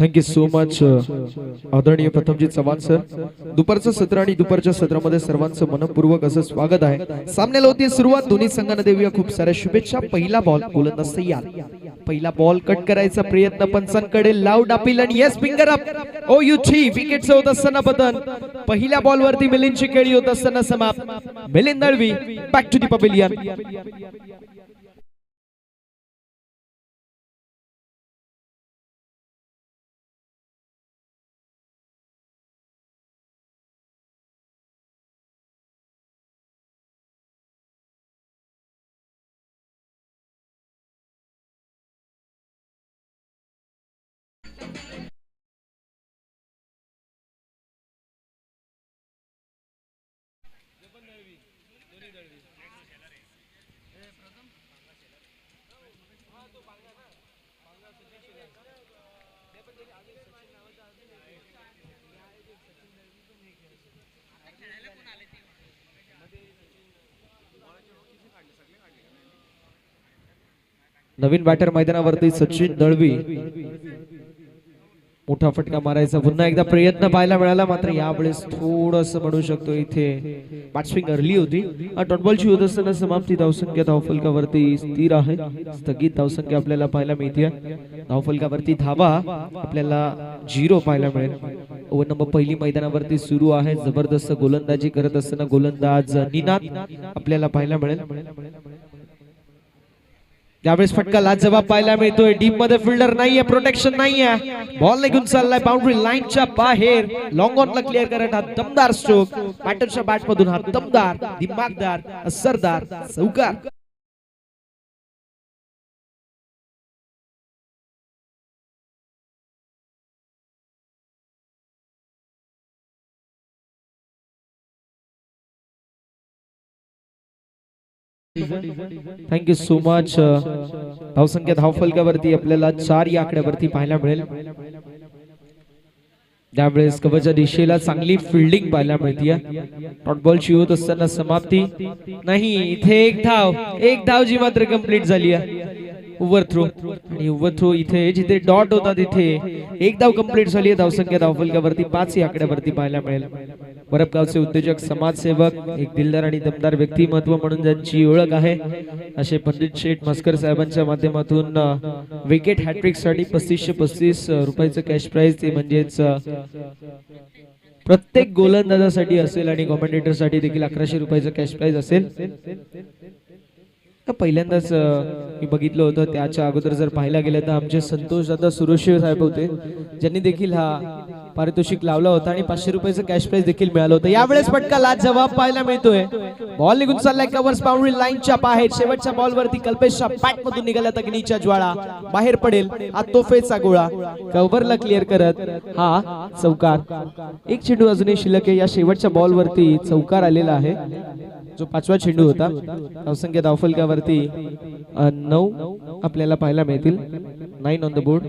Thank you so much आदरणीय प्रथमजी Chavan sir. दुपारचं सत्र आणि दुपारच्या सत्रामध्ये सर्वांचं मनपूर्वक असं स्वागत आहे. सामन्याला होती सुरुवात. दोन्ही संघांना देऊया खूप साऱ्या शुभेच्छा. पहिला बॉल गोलंदाज तयार. पहिला बॉल कट करायचा प्रयत्न पंचांकडे. लाऊड अपील आणि येस फिंगर अप. ओ यू थ्री विकेटचं होत असताना पतन. पहिल्या बॉल वरती मिलिंदची खेळी होत असताना समाप्त. Milind Dalvi back to the pavilion. नवीन बॅटर मैदानावरती सचिन दळवी. मोठा फटका मारायचा पुन्हा एकदा प्रयत्न पाहायला मिळाला. मात्र यावेळेस थोडस म्हणू शकतो इथे बॅट्समॅन अर्ली होती. डॉट बॉलची होत असताना समाप्ती. धावसंख्या धावफलकावरती स्थिर आहे. स्थगित धावसंख्या आपल्याला पाहायला मिळते. धावफलकावरती धावा आपल्याला 0 पाहायला मिळेल. ओव्हर नंबर पहिली मैदानावरती सुरू आहे. जबरदस्त गोलंदाजी करत असताना गोलंदाज निनाद आपल्याला पाहायला मिळेल. यावेळेस फटका लाजवाब पाहायला मिळतोय. डीप मध्ये फिल्डर नाहीये, प्रोटेक्शन नाहीये. बॉल निघून चाललाय बाउंड्री लाईनच्या बाहेर. लॉंग ऑन ला क्लिअर करत हा दमदार स्ट्रोक. बॅटरच्या बॅट मधून हा दमदार, दिमागदार, असरदार चौकार. Thank you so much. धावसंख्या धावफलकावरती आपल्याला 4 या आकड्यावरती पाहायला मिळेल. त्यावेळेस कव्हरच्या दिशेला चांगली फिल्डिंग पाहायला मिळते. डॉट बॉलची होत असताना समाप्ती नाही. इथे एक धाव जी मात्र कंप्लीट झाली आहे. ओव्हर थ्रो आणि ओव्हर थ्रो इथे जिथे डॉट होता तिथे एक धाव कंप्लीट झाली आहे. धावसंख्या धावफलकावरती 5 या आकड्यावरती पाहायला मिळेल. वरपगावचे उद्योजक, समाजसेवक, एक दिलदार आणि दमदार व्यक्तिमत्व म्हणून ज्यांची ओळख आहे असे पंडित शेठ मस्कर साहेबांच्या माध्यमातून विकेट हॅट्रिक साठी 3535 रुपयाचं कॅश प्राइज ते म्हणजेच प्रत्येक गोलंदाजासाठी असेल आणि कॉमेंटेटर साठी देखील 1100 रुपयाचं कॅश प्राइज असेल. पहिल्यांदाच मी बघितलं होतं. त्याच्या अगोदर जर पाहायला गेलं तर आमचे संतोष दादा सुरेश साहेब होते ज्यांनी देखील हा पारितोषिक लावला होता आणि 500 रुपयाचं कॅश प्राइज देखील मिळालं होतं. यावेळेस फटका लाजवाब पाहायला मिळतोय. बॉल निघून चाललाय कव्हर्स बाउंड्री लाईनच्या बाहेर. शेवटच्या बॉल वरती कल्पेशच्या बॅट मधून निघाला अग्नीच्या ज्वाळा. बाहेर पडेल हा तोफेचा गोळा. कव्हरला क्लिअर करत हा चौकार. एक चेंडू अजूनही शिल्लक आहे. या शेवटच्या बॉल वरती चौकार आलेला आहे जो 5वा चेंडू होता. धावसंख्या धावफलकावरती 9 आपल्याला पाहायला मिळतील. 9 ऑन द बोर्ड.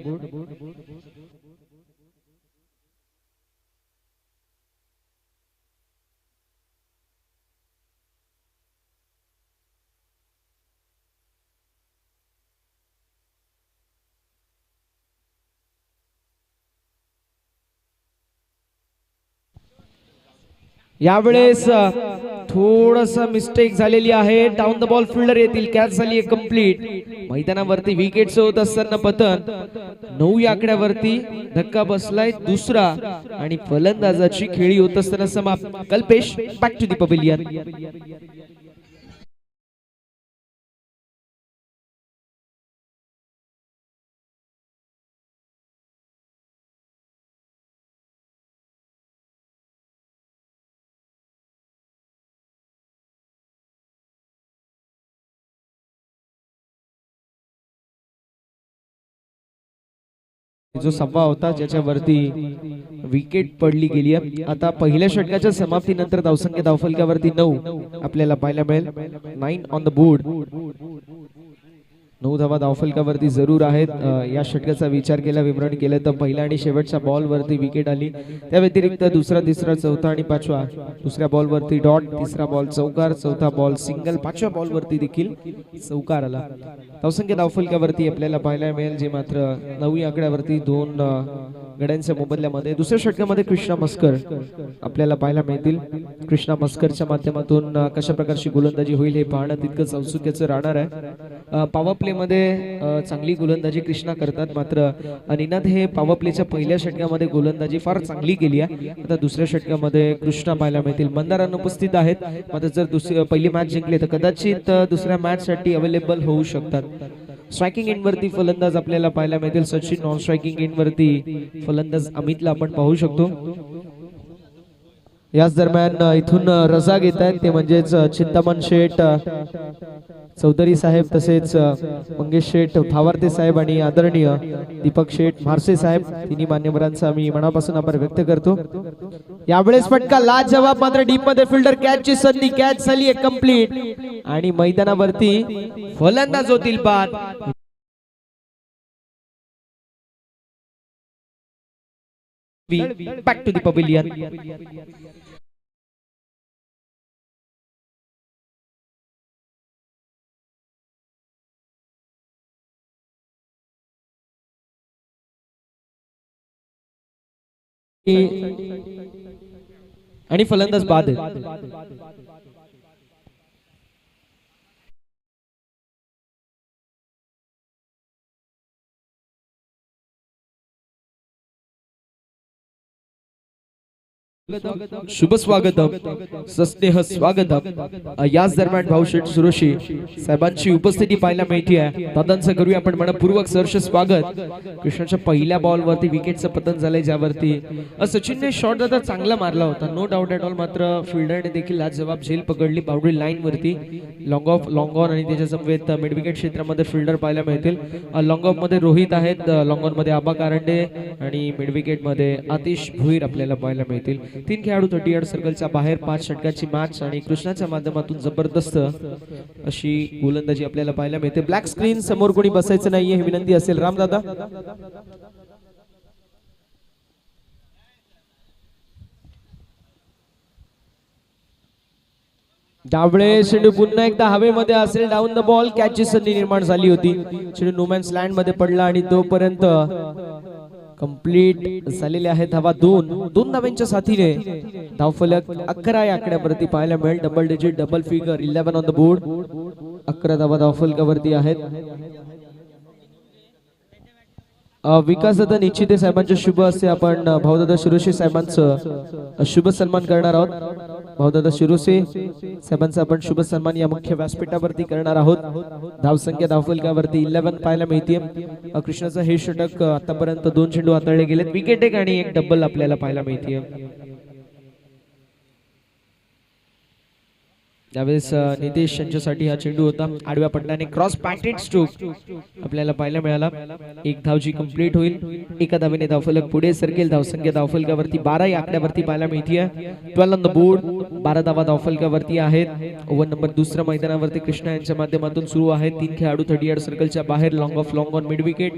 यावेळेस थोडस मिस्टेक झालेली आहे. डाऊन द बॉल फिल्डर येतील. कॅच झाली आहे कंप्लीट. मैदानावरती विकेट होत असताना पतन. 9 या आकड्यावरती धक्का बसलाय दुसरा आणि फलंदाजाची खेळी होत असताना समाप्त. Kalpesh back to the pavilion. जो 6वा होता ज्याच्यावरती विकेट पडली गेली आहे. आता पहिल्या षटकाच्या समाप्तीनंतर धावसंख्या धावफलकावरती 9 आपल्याला पाहायला मिळेल. 9 ऑन द बोर्ड. 9 धावा धावफलकावरती जरूर आहेत. या षटकाचा विचार केला विवरण केलं तर पहिल्या आणि शेवटच्या बॉल वरती विकेट आली. त्या व्यतिरिक्त दुसरा तिसरा चौथा आणि पाचवा दुसऱ्या बॉल वरती डॉट, तिसरा बॉल चौकार, चौथा बॉल सिंगल, पाचव्या बॉल वरती देखील चौकार आला. धावसंख्या धावफलकावरती आपल्याला पाहायला मिळेल जे मात्र 9 आकड्यावरती 2 गड्यांच्या मोबदल्यामध्ये दुसऱ्या षटकामध्ये कृष्णा मस्कर आपल्याला पाहायला मिळतील. कृष्णा मस्करच्या माध्यमातून कशा प्रकारची गोलंदाजी होईल हे पाहणं तितकंच औत्सुक्याचं राहणार आहे. पॉवर प्ले मध्ये चांगली गोलंदाजी कृष्णा करतात, मात्र निनाद हे पॉवर प्लेच्या पहिल्या षटकामध्ये गोलंदाजी फार चांगली केली आहे. आता दुसऱ्या षटकामध्ये कृष्णा पाहायला मिळतील. मंदार अनुपस्थित आहेत, मात्र जर पहिली मॅच जिंकली तर कदाचित दुसऱ्या मॅच साठी अवेलेबल होऊ शकतात. स्ट्रायकिंग एंड वरती फलंदाज आपल्याला पाहायला मिळतील सचिन. नॉन स्ट्रायकिंग एंड वरती फलंदाज अमितला आपण पाहू शकतो. याच दरम्यान इथून रजा घेत आहेत ते म्हणजेच चिंतामण शेठ चौधरी साहेब, तसेच मंगेश शेठ भावार्ते साहेब आणि आदरणीय दीपक शेठ म्हारसे साहेब, तिन्ही मान्यवरांचा मी मनापासून आभार व्यक्त करतो. यावेळेस फटका लाजवाब, मात्र डीप मध्ये फिल्डर कॅचची संधी, कॅच झाली आहे कंप्लीट आणि मैदानावरती फलंदाज होतील बाद. Back to the pavilion. आणि फलंदाज बाद आहेत. शुभ स्वागतम, सस्नेह स्वागतम. याच दरम्यान भाऊशेठ सुरोशी साहेबांची उपस्थिती पाहायला मिळते आहे. दादांचं करूया आपण मनपूर्वक सहर्ष स्वागत. कृष्णाच्या पहिल्या बॉल वरती विकेटचं पतन झालंय, ज्यावरती सचिनने शॉट दादा चांगला मारला होता, नो डाऊट ॲट ऑल. मात्र फिल्डरने देखील आज जबाब झेल पकडली बाउंड्री लाईन वरती. लॉंग ऑफ, लॉंग ऑन आणि त्याच्या समवेत मिड विकेट क्षेत्रामध्ये फिल्डर पाहायला मिळतील. लॉंग ऑफ मध्ये रोहित आहेत, लॉंग ऑन मध्ये आबा कारंडे आणि मिड विकेट मध्ये आतिश भुईर आपल्याला पाहायला मिळतील. 3 खेळाडू 38 सर्कलच्या बाहेर. 5 षटकाची मॅच आणि कृष्णाच्या माध्यमातून जबरदस्त अशी गोलंदाजी आपल्याला पाहायला मिळते. ब्लॅक स्क्रीन समोर कोणी बसायचं नाहीये ही विनंती असेल. रामदादा डावळे चेंडू पुन्हा एकदा हवेमध्ये असेल. डाऊन द बॉल, कॅचची संधी निर्माण झाली होती. चेंडू नोमॅन्स लँड मध्ये पडला आणि तोपर्यंत कंप्लीट झालेले आहेत धावा. 2 धावांच्या साथीने धावफलक 11 या आकड्यावरती पाहायला मिळेल. Double digit, double figure, 11 on the board. 11 धावा धावफलकावरती आहेत. विकासदादा निश्चिते साहेबांचे शुभ असे आपण भाऊदादा शिरोसे साहेबांचं शुभ सन्मान करणार आहोत. भाऊदादा शिरोसे साहेबांचा आपण शुभ सन्मान या मुख्य व्यासपीठावरती करणार आहोत. धावसंख्या धावफलकावरती 11 पाहायला मिळते. कृष्णाचं हे षटक आतापर्यंत 2 चेंडू हाताळले गेलेत. विकेट एक आणि एक डबल आपल्याला पाहायला मिळते. यावेळेस नितेश यांच्यासाठी हा चेंडू होता. आडव्या पट्ट्याने क्रॉस पॅटेड स्ट्रोक आपल्याला पाहायला मिळाला. 1 धाव जी कंप्लीट होईल. 1 धावेने धावफलक पुढे सरकेल. धावसंख्या धावफलकावरती 12 या आकड्यावरती पाहायला मिळते. 12 ऑन द बोर्ड. 12 धावा धावफलकावरती आहेत. ओव्हर नंबर दुसऱ्या मैदानावरती कृष्णा यांच्या माध्यमातून सुरू आहे. 3 खेळाडू 38 सर्कलच्या बाहेर. Long off, long on, mid wicket,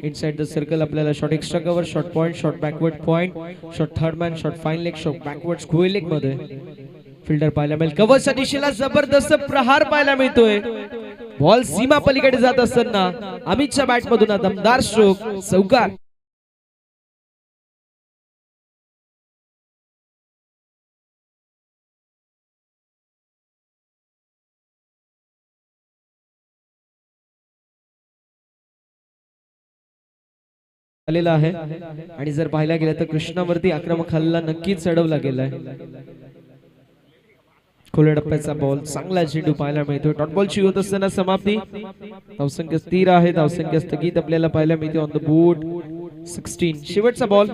inside the circle आपल्याला shot extra cover, shot point, shot backward point, shot third man, shot fine leg, shot backward square leg मध्ये फिल्डर पाहायला मिळेल. कव्हरच्या दिशेला जबरदस्त प्रहार पाहायला मिळतोय. बॉल सीमा पलीकडे जात असताना अमितच्या बॅट मधून दमदार स्ट्रोक, चौकार. आलेला आहे आणि जर पाहायला गेलं तर कृष्णावरती आक्रमक हल्ला नक्कीच चढवला गेलाय. खुल्या टप्प्याचा बॉल, चांगला चेंडू पाहायला मिळतो. डॉट बॉलची होत असताना समाप्ती. धावसंख्या स्थिर आहे. धावसंख्या स्थगित आपल्याला पाहायला मिळते. On the board 16. शेवटचा बॉल,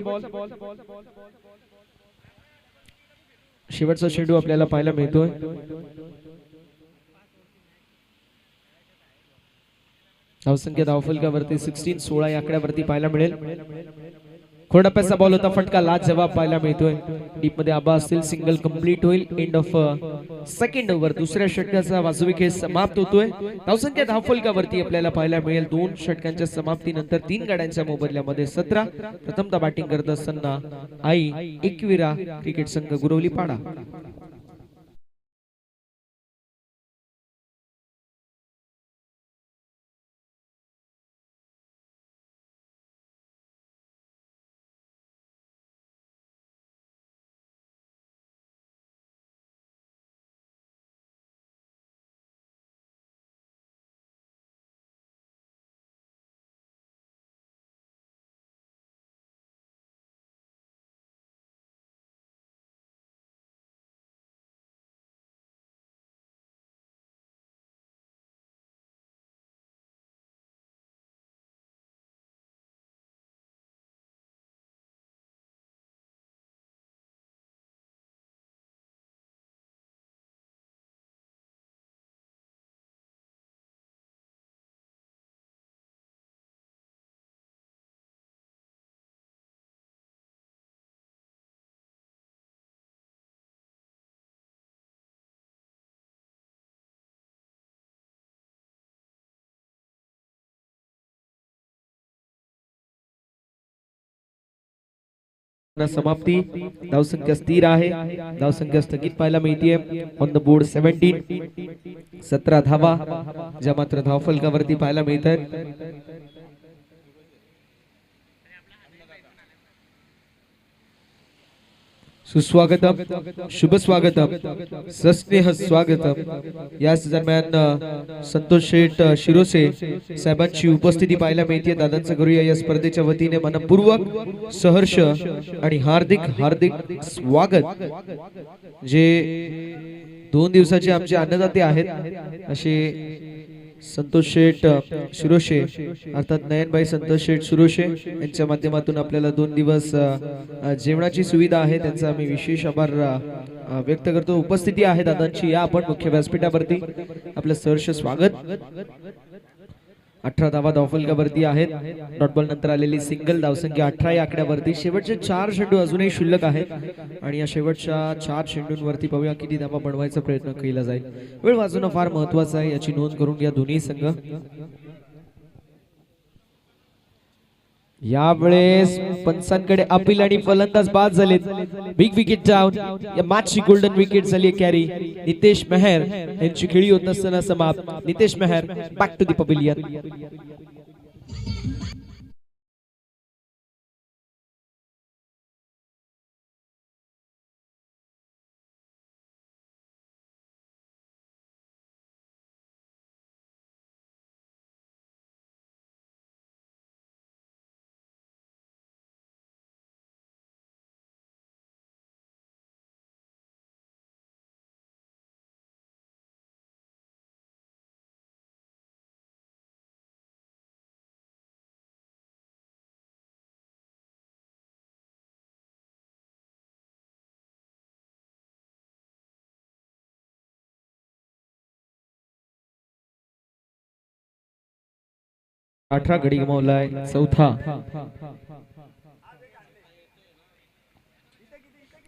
शेवटचा चेंडू आपल्याला पाहायला मिळतोय. धावसंख्या धावफलकावरती 16 16 या आकड्यावरती पाहायला मिळेल. खोडप्याचा बॉल होता, फटका लाज जवाब पाहायला मिळतोय. डीप मध्ये आबा असतील, सिंगल कंप्लीट होईल. End of second over. दुसऱ्या षटकाचा वाजवी खेळ समाप्त होतोय. धावसंख्या धावफलकावरती आपल्याला पाहायला मिळेल 2 षटकांच्या समाप्तीनंतर 3 गाड्यांच्या मोबदल्यामध्ये 17. प्रथमतः बॅटिंग करत असताना आई एकविरा क्रिकेट संघ गुरवली पाडा. समाप्ती. धावसंख्या स्थिर आहे. धावसंख्या स्थगित पाहायला मिळते ऑन द बोर्ड 17. 17 धावा ज्या मात्र धावफलकावरती पाहायला मिळतात. सुस्वागतम, शुभ स्वागतम, सस्नेह स्वागतम. याच दरम्यान संतोष शेठ शिरोसे साहेबांची उपस्थिती पाहायला मिळते. दादांचं करूया या स्पर्धेच्या वतीने मनपूर्वक सहर्ष आणि हार्दिक हार्दिक स्वागत. जे 2 दिवसाचे आमचे अन्नदाते आहेत असे संतोष शेठ शिरोशे अर्थात नयनभाई संतोष शेठ शिरोशे यांच्या माध्यमातून आपल्याला 2 दिवस जेवणाची सुविधा आहे, त्यांचा आम्ही विशेष आभार व्यक्त करतो. उपस्थिती आहे दादांची, या आपण मुख्य व्यासपीठावरती. आपलं सहर्ष स्वागत. 18 धावा धावफलकावरती आहेत. डॉट बॉल नंतर आलेली सिंगल. धावसंख्या 18 या आकड्यावरती. शेवटचे 4 चेंडू अजूनही शिल्लक आहेत आणि या शेवटच्या 4 चेंडूंवरती पाहूया किती धावा बनवायचा प्रयत्न केला जाईल. वेळ वाजवणं फार महत्वाचं आहे, याची नोंद करून घ्या दोन्ही संघ. यावेळेस पंचांकडे अपील आणि फलंदाज बाद झालेत. Big wicket down. या मॅचची गोल्डन विकेट झाली कॅरी. नितेश मेहर यांची खेळी होत असताना समाप्त. Nitesh Meher back to the pavilion. अठरा गडी गमावलाय. चौथा.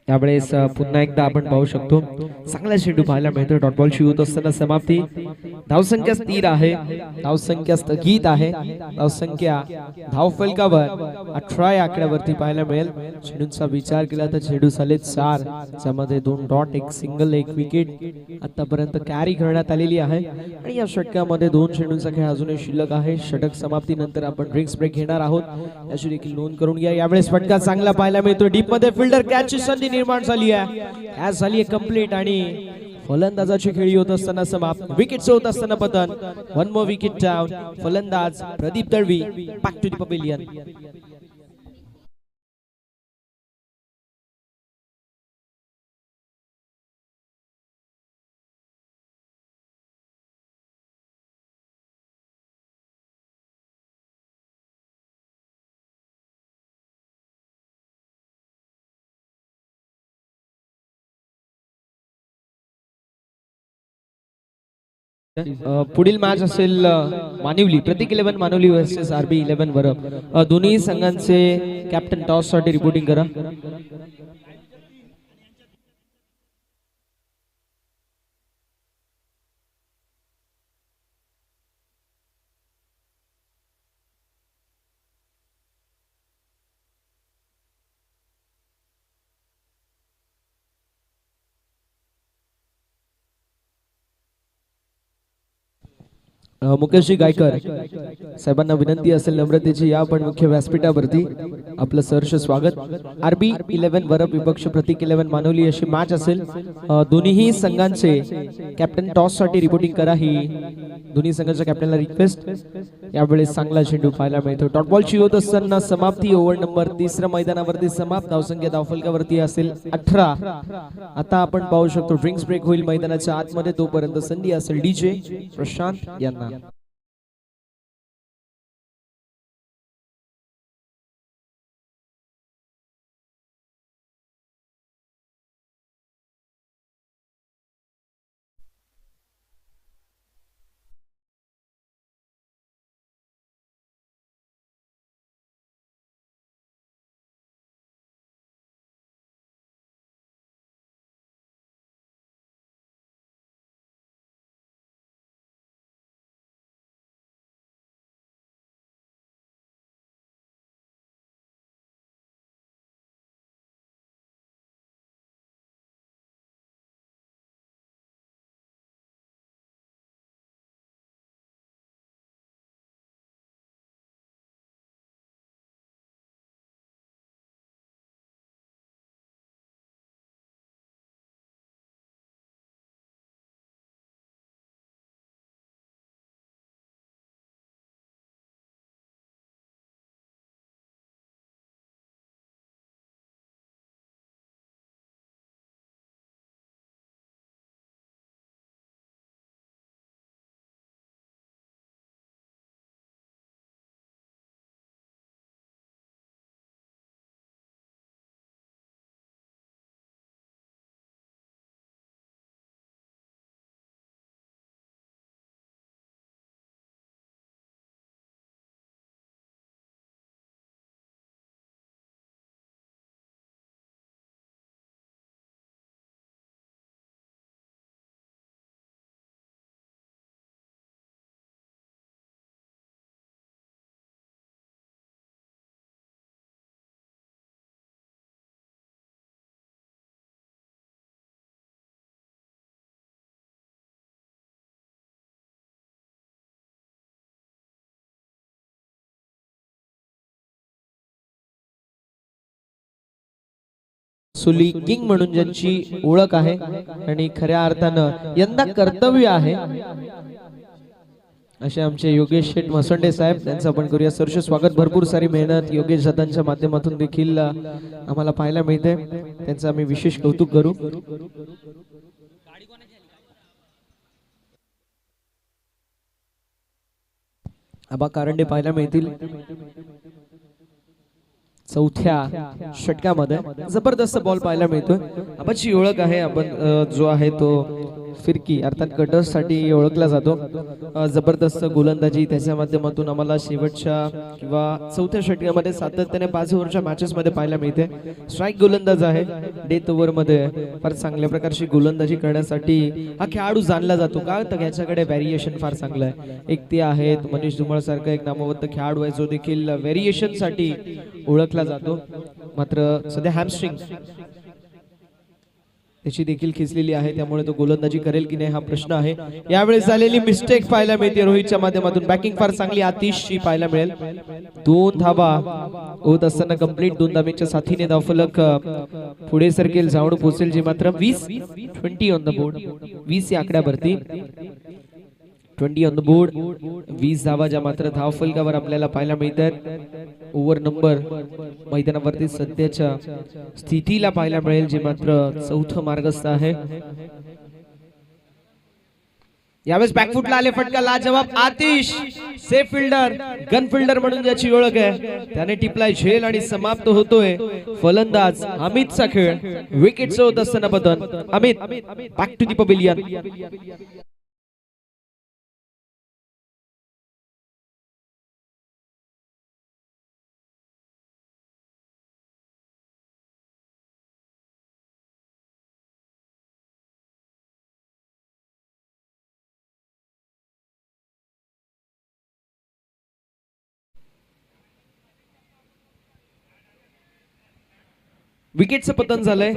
त्यावेळेस पुन्हा एकदा आपण पाहू शकतो चांगला चेंडू पाहायला मिळतो. डॉट बॉल होत असताना समाप्ती. धावसंख्या स्थिर आहे. धावसंख्या स्थगित आहे. धावसंख्या धावफलकावर 18 या आकड्यावरती पाहायला मिळेल. चेंडूंचा विचार केला तर चेंडू झाले 4, ज्यामध्ये 2 डॉट, 1 सिंगल, 1 विकेट आतापर्यंत कॅरी करण्यात आलेली आहे. आणि या षटकामध्ये 2 चेंडूंचा खेळ अजूनही शिल्लक आहे. षटक समाप्तीनंतर आपण ड्रिंक्स ब्रेक घेणार आहोत, याची देखील नोंद करून घ्या. यावेळेस फटका चांगला पाहायला मिळतो. डीप मध्ये फिल्डर कॅचची संधी निर्माण झाली आहे. कॅच झाली आहे कंप्लीट आणि फलंदाजाची खेळी होत असताना समाप्त. विकेट होत असताना पतन. 1 मोर विकेट डाऊन. फलंदाज Pradeep Dalvi back to the pavilion. पुढील मॅच असेल मानिवली प्रतीक 11 मानिवली वर्सेस आरबी 11 वरप. दोन्ही संघांचे कॅप्टन टॉस साठी रिपोर्टिंग करा. मुकेशजी गायकर साहेबांना विनंती असेल नम्रतेची या पण मुख्य व्यासपीठावरती आपलं सहर्ष स्वागत. आरबी 11 वरप विपक्ष प्रतीक 11 मानवली अशी मॅच असेल. दोन्ही संघांचे कॅप्टन टॉस साठी रिपोर्टिंग करा ही दोन्ही संघांच्या कॅप्टनला रिक्वेस्ट. यावेळेस चांगला चेंडू पाहायला मिळतो. डॉट बॉलची होत असताना समाप्ती. ओव्हर नंबर 3 मैदानावरती समाप्त. धावसंख्या धावफलकावरती असेल 18. आता आपण पाहू शकतो ड्रिंक्स ब्रेक होईल मैदानाच्या आतमध्ये. तोपर्यंत संधी असेल डीजे प्रशांत यांना. सुली किंग म्हणून ज्यांची ओळख आहे आणि खऱ्या अर्थानं यंदा कर्तव्य आहे असे आमचे योगेश शेठ मसंडे साहेब. त्यांचं आपण करूया सर्ष स्वागत. भरपूर सारी मेहनत योगेश दादांच्या माध्यमातून देखील आम्हाला पाहायला मिळते. त्यांचं आम्ही विशेष कौतुक करू. आबा कारंडे पाहायला मिळतील चौथ्या षटकामध्ये. जबरदस्त बॉल पाहायला मिळतोय. आबाची ओळख आहे आपण जो आहे तो फिरकी अर्थात कटर्स साठी ओळखला जातो. जबरदस्त गोलंदाजी त्याच्या माध्यमातून आम्हाला शेवटच्या किंवा चौथ्या षटकामध्ये सातत्याने 5 ओव्हरच्या मॅचेस मध्ये पाहायला मिळते. स्ट्राईक गोलंदाज आहे. डेथ ओव्हर मध्ये फार चांगल्या प्रकारची गोलंदाजी करण्यासाठी हा खेळाडू जाणला जातो का तर याच्याकडे व्हेरिएशन फार चांगलं आहे. एक ते आहेत मनीष धुमाळ सारखा एक नामवंत खेळाडू आहे जो देखील व्हेरिएशन साठी ओळखला जातो. मात्र सध्या हॅमस्ट्रिंग त्याची देखील खिचलेली आहे त्यामुळे तो गोलंदाजी करेल की नाही हा प्रश्न आहे. यावेळेस झालेली मिस्टेक पाहायला मिळते रोहितच्या माध्यमातून. बॅटिंग फार चांगली आतिशची पाहायला मिळेल. 2 धावा होत असताना कंप्लीट 2 धावेच्या साथीने धावफलक पुढे सरकेल जाऊन पोहोचेल जे मात्र 20 ऑन द बोर्ड. 20 या आकड्यावरती 20 ऑन द बोर्ड. 20 धावा ज्या मात्र धावफलकावर आपल्याला पाहायला मिळतात. ओव्हर नंबर मैदानावरती सध्याच्या स्थितीला पाहायला मिळेल जे मात्र चौथं मार्गस्थ आहे. यावेळेस बॅकफुटला आले फटका लाजवाब. Atish safe fielder gun fielder म्हणून ज्याची ओळख आहे त्याने टिपलाय झेल आणि समाप्त होतोय फलंदाज अमितचा खेळ. विकेटचं होत असताना पतन. Amit back to the pavilion. विकेटचं पतन झालंय,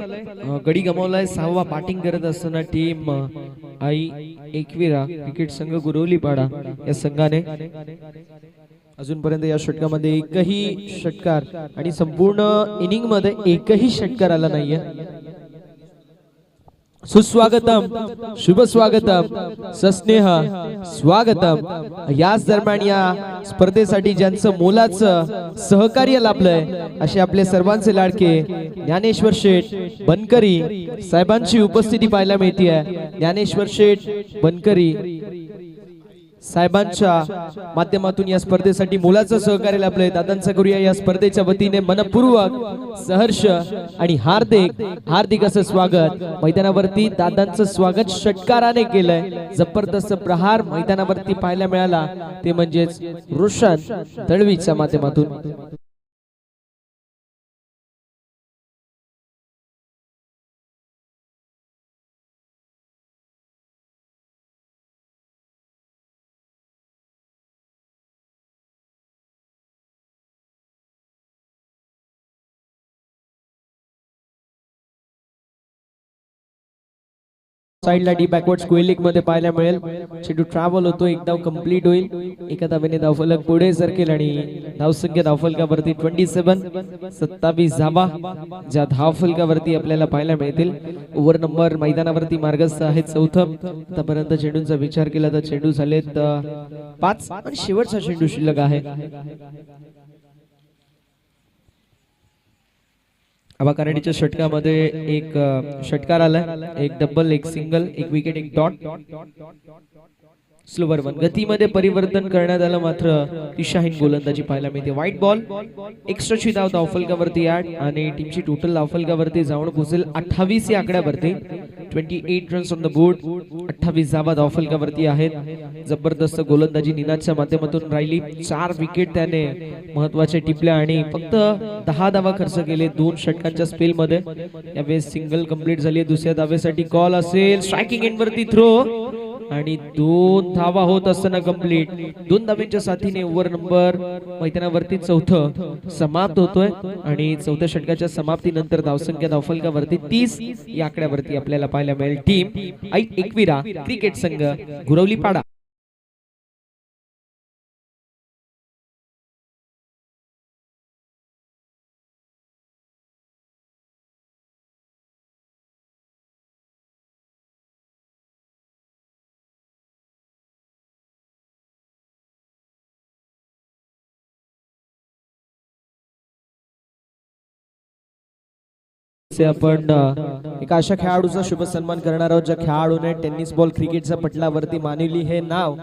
गडी गमावलाय. 6वा बॅटिंग करत असताना टीम आई एकविरा क्रिकेट संघ गुरवलीपाडा या संघाने अजूनपर्यंत या षटकामध्ये एकही षटकार आणि संपूर्ण इनिंग मध्ये एकही षटकार आला नाहीये. सुस्वागतम, शुभ स्वागतम, सस्नेह स्वागतम. याच दरम्यान या स्पर्धेसाठी ज्यांचं मोलाचं सहकार्य लाभलंय असे आपले सर्वांचे लाडके ज्ञानेश्वर शेठ बनकरी साहेबांची उपस्थिती पाहायला मिळते. ज्ञानेश्वर शेठ बनकरी साहेबांच्या माध्यमातून या स्पर्धेसाठी मोलाचं सहकार्य लाभलंय. दादांचा करूया या स्पर्धेच्या वतीने मनपूर्वक सहर्ष आणि हार्दिक असं स्वागत. मैदानावरती दादांचं स्वागत षटकाराने केलंय. जबरदस्त प्रहार मैदानावरती पाहायला मिळाला ते म्हणजेच रोशन दळवीच्या माध्यमातून. साइडला डी बॅकवर्ड स्क्वेअर लीग मध्ये पाहायला मिळेल. चेंडू ट्रॅव्हल होतो, एक धाव कंप्लीट होईल. एका धावेने धावफलक पुढे सरकेल आणि धावसंख्या धावफलकावरती 27 धावा ज्या धावफलकावरती आपल्याला पाहायला मिळतील. ओव्हर नंबर मैदानावरती मार्गस्थ आहे चौथं. आतापर्यंत चेंडूंचा विचार केला तर चेंडू झालेत 5 आणि शेवटचा चेंडू शिल्लक आहे. आबा कराडीच्या षटकामध्ये एक षटकार आलाय, एक डबल, एक सिंगल, एक विकेट, एक डॉट. स्लोवर वन गतीमध्ये परिवर्तन करण्यात आलं, मात्र दिशाहीन गोलंदाजी पाहायला मिळते. व्हाईट बॉल, एक्स्ट्राची धाव धावफलकावरती ऍड आणि टीमची टोटल धावफलकावरती जाऊन पोहोचेल 28 या आकड्यावरती. 28 रन्स ऑन द बोर्ड, 28 धावा धावफलकावरती आहेत. जबरदस्त गोलंदाजी निनादच्या माध्यमातून राहिली. 4 विकेट त्याने महत्वाचे टिपल्या आणि फक्त 10 धावा खर्च केले 2 षटकांच्या स्पेल मध्ये. यावेळेस सिंगल कंप्लीट झाली. दुसऱ्या धावेसाठी कॉल असेल, स्ट्रायकिंग एंड वरती थ्रो आणि 2 धावा होत असताना कंप्लीट. 2 धावांच्या साथीने ओव्हर नंबर मैदानावरती चौथं समाप्त होतोय आणि चौथ्या षटकाच्या समाप्तीनंतर धावसंख्या धावफलकावरती 30 या आकड्यावरती आपल्याला पाहायला मिळेल. टीम आई एकविरा क्रिकेट संघ गुरवलीपाडा. आपण एका अशा खेळाडूचा शुभ सन्मान करणार आहोत ज्या खेळाडूने टेनिस बॉल क्रिकेटच्या पटलावरती मानवली हे नाव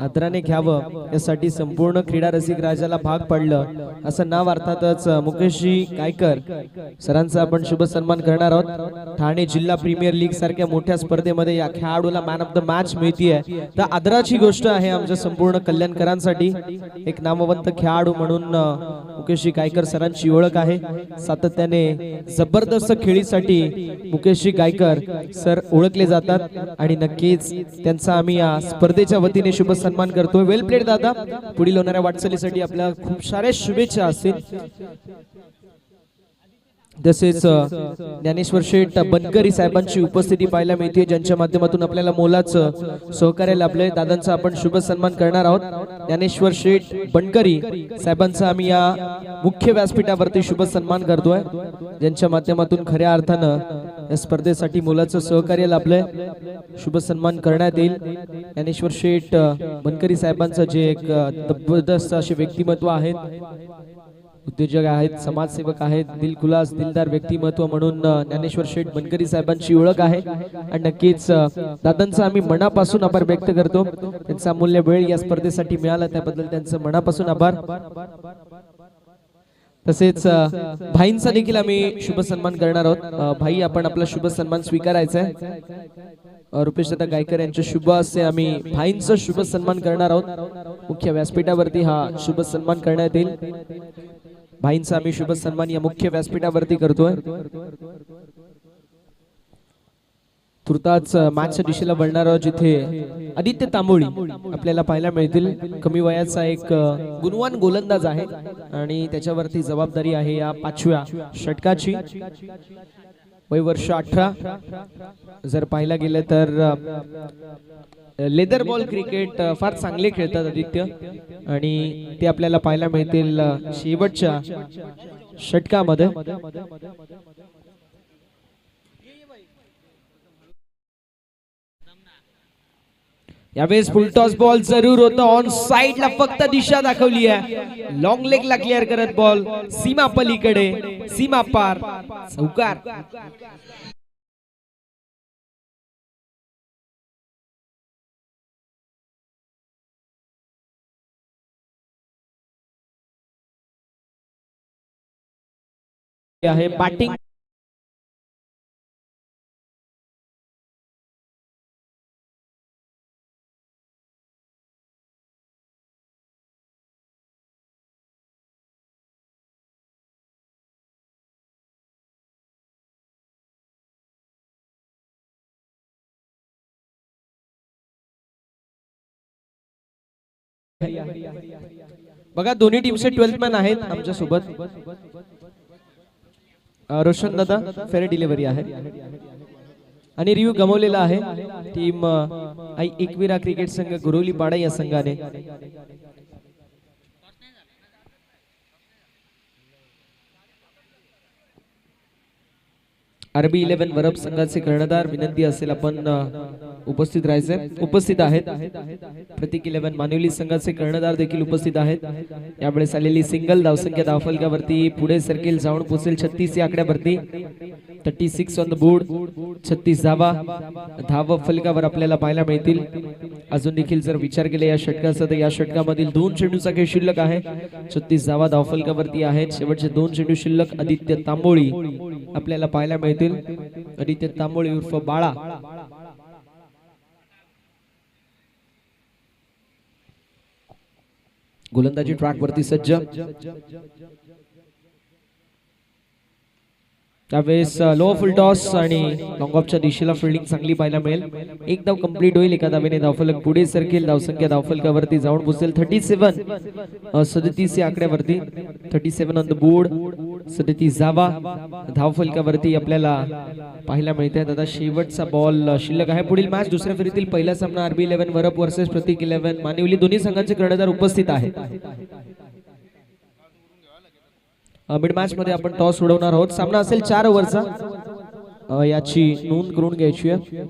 आदराने घ्यावं यासाठी संपूर्ण क्रीडा रसिक राजाला भाग पडलं. असं नाव अर्थातच मुकेशजी गायकर सरांचा आपण शुभ सन्मान करणार आहोत. ठाणे जिल्हा प्रीमियर लीग सारख्या मोठ्या स्पर्धेमध्ये या खेळाडूला मॅन ऑफ द मॅच मिळतीये तर आदराची गोष्ट आहे आमच्या संपूर्ण कल्याणकरांसाठी. एक नामवंत खेळाडू म्हणून मुकेशजी गायकर सरांची ओळख आहे. सातत्याने जबरदस्त खेळीसाठी मुकेशजी गायकर सर ओळखले जातात आणि नक्कीच त्यांचा आम्ही या स्पर्धेच्या वतीने शुभ सन्मान करतोय. वेल प्लेड दादा. पुढील होणाऱ्या वाटचालीसाठी आपल्याला खूप साऱ्या शुभेच्छा असतील. तसेच ज्ञानेश्वर शेठ बनकरी साहेबांची उपस्थिती पाहायला मिळते ज्यांच्या माध्यमातून आपल्याला मोलाचं सहकार्य लाभलंय. दादांचा आपण शुभ सन्मान करणार आहोत. ज्ञानेश्वर शेठ बनकरी साहेबांचा आम्ही या मुख्य व्यासपीठावरती शुभ सन्मान करतोय ज्यांच्या माध्यमातून खऱ्या अर्थानं या स्पर्धेसाठी मोलाचं सहकार्य लाभलंय. शुभ सन्मान करण्यात येईल. ज्ञानेश्वर शेठ बनकरी साहेबांचं जे एक जबरदस्त असे व्यक्तिमत्व आहेत, उद्योजक आहेत, समाजसेवक आहेत, दिलखुलास दिलदार व्यक्तिमत्व म्हणून ज्ञानेश्वर शेठ बनकरी साहेबांची ओळख आहे आणि नक्कीच दादांचा आम्ही मनापासून आभार व्यक्त करतो. त्यांचा अमूल्य वेळ या स्पर्धेसाठी मिळाला त्याबद्दल त्यांचं मनापासून आभार. तसेच भाईंचा देखील आम्ही शुभ सन्मान करणार आहोत. भाई आपण आपला शुभ सन्मान स्वीकारायचा आहे. रुपेश दादा गायकर यांच्या शुभ हस्ते आम्ही भाईंचा शुभ सन्मान करणार आहोत. मुख्य व्यासपीठावरती हा शुभ सन्मान करण्यात येईल. भाईंचा आम्ही शुभ सन्मान या मुख्य व्यासपीठावरती करतोय. तुर्ताच मॅचच्या दिशेला वळणार आहोत, जिथे आदित्य तांबोळी आपल्याला पाहायला मिळतील. कमी वयाचा एक गुणवान गोलंदाज आहे आणि त्याच्यावरती जबाबदारी आहे या 5व्या षटकाची. वय वर्ष 18. जर पाहायला गेलं तर लेदर बॉल क्रिकेट फार चांगले खेळतात आदित्य आणि ते आपल्याला पाहायला मिळतील शेवटच्या षटकामध्ये. यावेळेस फुल टॉस बॉल जरूर होता. ऑन साइडला फक्त दिशा दाखवली आहे. लॉंग लेगला क्लिअर करत बॉल सीमा पलीकडे, सीमा पार, चौकार. आहे बॅटिंग बघा, दोन्ही टीमचे 12th मॅन आहेत आमच्या सोबत. रोशन दादा फेअर डिलिव्हरी आहे आणि रिव्ह्यू गमावलेला आहे टीम एकविरा क्रिकेट संघ गुरवली पाडा या संघाने. RB11 वरप संघाचे कर्णधार, विनंती असेल आपण उपस्थित राहायचे. उपस्थित आहेत. प्रतीक 11 मानवली संघाचे कर्णधार देखील उपस्थित आहेत. यावेळेस आलेली सिंगल धावसंख्या धावफलकावरती पुढे सर्किल जाऊन पोहोचेल 36 या आकड्यावरती. 36 ऑन द बोर्ड. 36 धावा धाव फलकावर आपल्याला पाहायला मिळतील. अजून देखील जर विचार केला या षटकाचा तर या षटकामधील 2 चेंडूचा खेळ शिल्लक आहे. 36 धावा धावफलकावरती आहेत. शेवटचे 2 चेंडू शिल्लक. आदित्य तांबोळी आपल्याला पाहायला मिळतील. आदित्य तांबोळी उर्फ बाळा. गोलंदाजी ट्रॅक वरती सज्ज. त्यावेळेस लो फुल टॉस आणि लॉंग ऑफच्या दिशेला फिल्डिंग चांगली पाहायला मिळेल. एक धाव कंप्लीट होईल. एका धावेने धावफलक पुढे सरकेल. धावसंख्या धावफलकावरती जाऊन पोहोचेल 37 या आकड्यावरती. 37 ऑन द बोर्ड. 37 धावा धावफलकावरती आपल्याला पाहायला मिळते. आता शेवटचा बॉल शिल्लक आहे. पुढील मॅच दुसऱ्या फेरीतील पहिला सामना RB11 वरप वर्सेस प्रतीक 11 मानिवली. दोन्ही संघांचे कर्णधार उपस्थित आहेत. मिड मॅच मध्ये आपण टॉस उडवणार आहोत. सामना असेल 4 ओव्हरचा. याची नोंद करून घ्यायची आहे.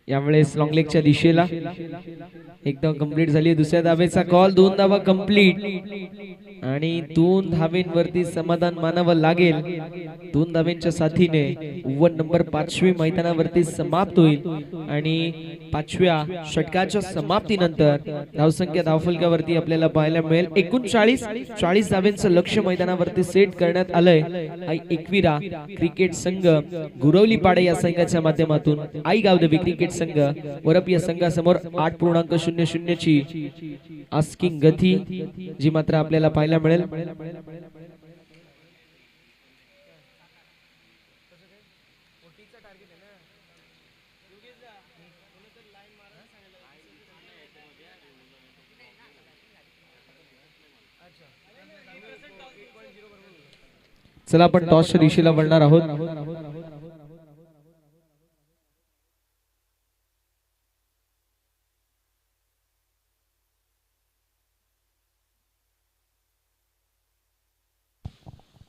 यावेळेस लॉंग लेगच्या दिशेला एकदम कंप्लीट झाली. दुसऱ्या धावेचा कॉल. 2 धावा कंप्लीट आणि 2 धावेंवरती समाधान मानावं लागेल. 2 धावेंच्या साथीने ओव्हर नंबर 5वी मैदानावरती समाप्त होईल आणि 5व्या षटकाच्या समाप्तीनंतर धावसंख्या धावफलकावरती आपल्याला पाहायला मिळेल 39 धावेंचं लक्ष्य मैदानावरती सेट करण्यात आलंय. एकविरा क्रिकेट संघ गुरवली पाडे या संघाच्या माध्यमातून आई गावदेवी क्रिकेट संघ वरप या संघासमोर 8.00 ची आस्किंग गती जी मात्र आपल्याला पाहायला मिळेल. चला आपण टॉसच्या दिशेला वळणार आहोत.